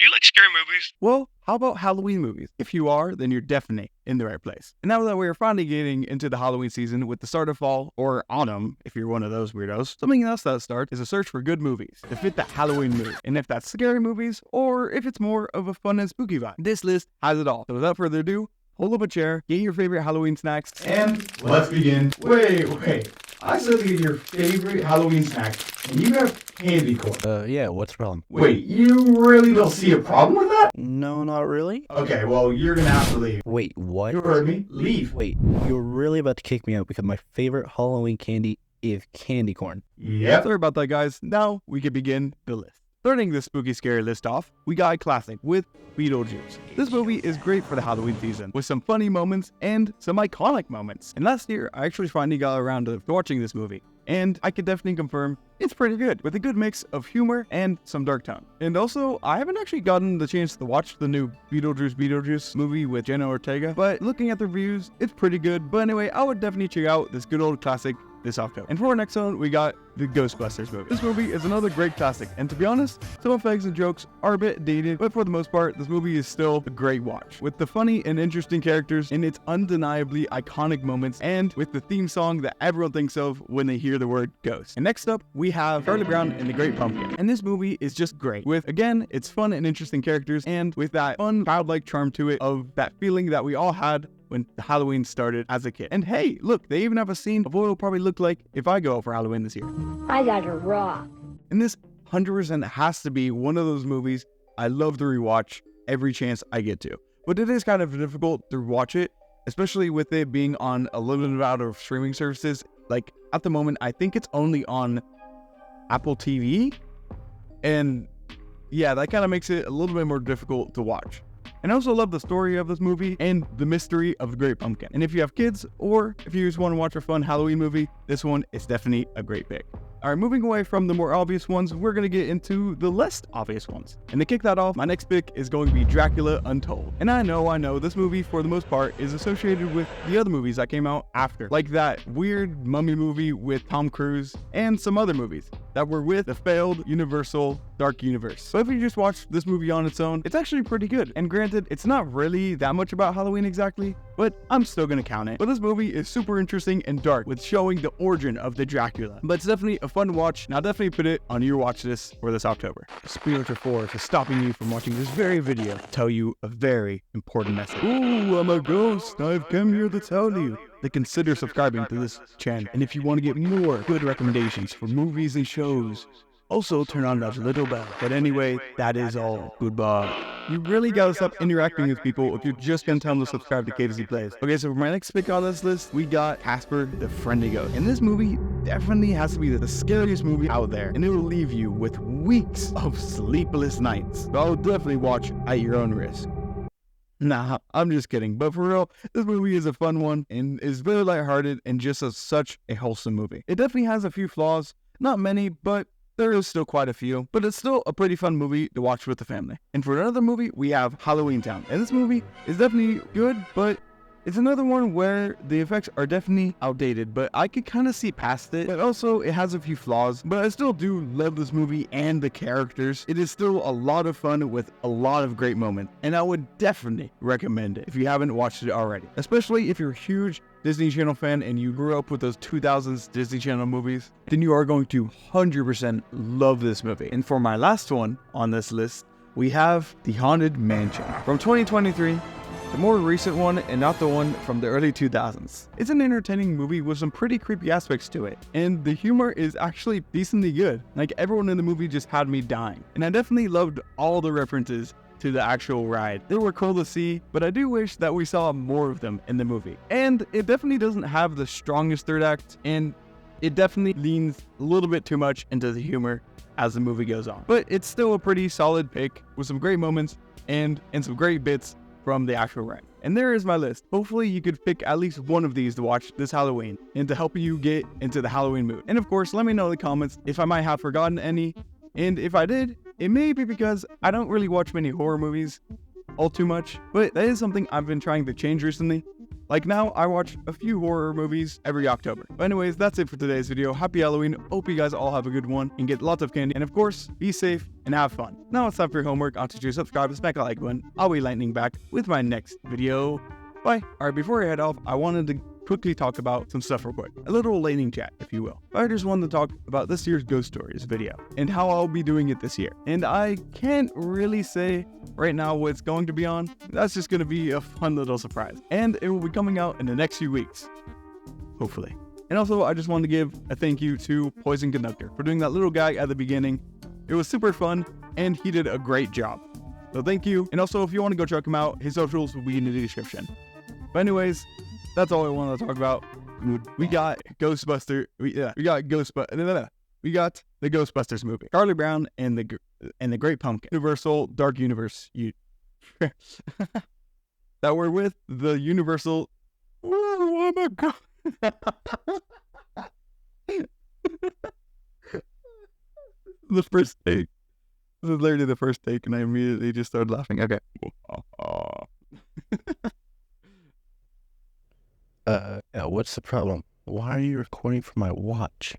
Do you like scary movies? Well, how about Halloween movies? If you are, then you're definitely in the right place. And now that we're finally getting into the Halloween season with the start of fall, or autumn, if you're one of those weirdos, something else that starts is a search for good movies to fit that Halloween mood. And if that's scary movies, or if it's more of a fun and spooky vibe, this list has it all. So without further ado, hold up a chair, get your favorite Halloween snacks, and let's begin. Wait. I said to get your favorite Halloween snack, and you have candy corn. Yeah, what's wrong? Wait, you really don't see a problem with that? No, not really. Okay, well, you're gonna have to leave. Wait, what? You heard me. Leave. Wait, you're really about to kick me out because my favorite Halloween candy is candy corn. Yep. Sorry about that, guys. Now we can begin the list. Starting this spooky scary list off, we got a classic with Beetlejuice. This movie is great for the Halloween season, with some funny moments and some iconic moments. And last year, I actually finally got around to watching this movie, and I can definitely confirm it's pretty good, with a good mix of humor and some dark tone. And also, I haven't actually gotten the chance to watch the new Beetlejuice movie with Jenna Ortega, but looking at the reviews, it's pretty good. But anyway, I would definitely check out this good old classic this October. And for our next one, we got the Ghostbusters movie. This movie is another great classic, and to be honest, some effects and jokes are a bit dated, but for the most part, this movie is still a great watch, with the funny and interesting characters and its undeniably iconic moments, and with the theme song that everyone thinks of when they hear the word ghost. And next up, we have Charlie Brown and the Great Pumpkin. And this movie is just great, with, again, its fun and interesting characters, and with that fun, childlike charm to it of that feeling that we all had when Halloween started as a kid. And hey, look, they even have a scene of what it'll probably look like if I go out for Halloween this year. I got a rock. And this 100% has to be one of those movies I love to rewatch every chance I get to. But it is kind of difficult to watch it, especially with it being on a limited amount of streaming services. Like, at the moment, I think it's only on Apple TV. And yeah, that kind of makes it a little bit more difficult to watch. And I also love the story of this movie and the mystery of the Great Pumpkin. And if you have kids, or if you just want to watch a fun Halloween movie, this one is definitely a great pick. Alright, moving away from the more obvious ones, we're going to get into the less obvious ones. And to kick that off, my next pick is going to be Dracula Untold. And I know, this movie, for the most part, is associated with the other movies that came out after. Like that weird mummy movie with Tom Cruise, and some other movies that were with the failed Universal Dark Universe. But if you just watch this movie on its own, it's actually pretty good. And granted, it's not really that much about Halloween exactly, but I'm still gonna count it. But this movie is super interesting and dark, with showing the origin of the Dracula. But it's definitely a fun watch, and I'll definitely put it on your watch list for this October. Spiritual force is stopping you from watching this very video to tell you a very important message. Ooh, I'm a ghost. I've come here to tell you to consider subscribing to this channel. And if you want to get more good recommendations for movies and shows, also turn on that little bell. But anyway, that is all. Goodbye. You really gotta stop interacting with people if you're just gonna tell them to subscribe to KTC Plays. Okay, so for my next pick on this list, we got Casper the Friendly Ghost. And this movie definitely has to be the scariest movie out there, and it will leave you with weeks of sleepless nights. So I'll definitely watch at your own risk. Nah, I'm just kidding. But for real, this movie is a fun one and is very lighthearted and just such a wholesome movie. It definitely has a few flaws, not many, but there is still quite a few. But it's still a pretty fun movie to watch with the family. And for another movie, we have Halloweentown. And this movie is definitely good, but it's another one where the effects are definitely outdated, but I could kind of see past it. But also, it has a few flaws, but I still do love this movie and the characters. It is still a lot of fun with a lot of great moments, and I would definitely recommend it if you haven't watched it already. Especially if you're a huge Disney Channel fan and you grew up with those 2000s Disney Channel movies, then you are going to 100% love this movie. And for my last one on this list, we have The Haunted Mansion from 2023. The more recent one, and not the one from the early 2000s. It's an entertaining movie with some pretty creepy aspects to it, and the humor is actually decently good. Like, everyone in the movie just had me dying. And I definitely loved all the references to the actual ride. They were cool to see, but I do wish that we saw more of them in the movie. And it definitely doesn't have the strongest third act, and it definitely leans a little bit too much into the humor as the movie goes on. But it's still a pretty solid pick with some great moments and some great bits from the actual ride. And there is my list. Hopefully you could pick at least one of these to watch this Halloween and to help you get into the Halloween mood. And of course, let me know in the comments if I might have forgotten any. And if I did, it may be because I don't really watch many horror movies all too much, but that is something I've been trying to change recently. Like now, I watch a few horror movies every October. But anyways, that's it for today's video. Happy Halloween. Hope you guys all have a good one and get lots of candy. And of course, be safe and have fun. Now it's time for your homework. On to subscribe and smack a like button. I'll be lightning back with my next video. Bye. Alright, before I head off, I wanted to quickly talk about some stuff real quick. A little lightning chat, if you will. I just wanted to talk about this year's Ghost Stories video and how I'll be doing it this year. And I can't really say right now what it's going to be on. That's just going to be a fun little surprise. And it will be coming out in the next few weeks. Hopefully. And also, I just wanted to give a thank you to Poison Conductor for doing that little gag at the beginning. It was super fun, and he did a great job. So thank you. And also, if you want to go check him out, his socials will be in the description. But anyways, that's all I wanted to talk about. We got Ghostbuster. We got the Ghostbusters movie. Charlie Brown and the Great Pumpkin. Universal Dark Universe. That we're with the Universal. Oh my god. The first take. This is literally the first take, and I immediately just started laughing. Okay. What's the problem? Why are you recording from my watch?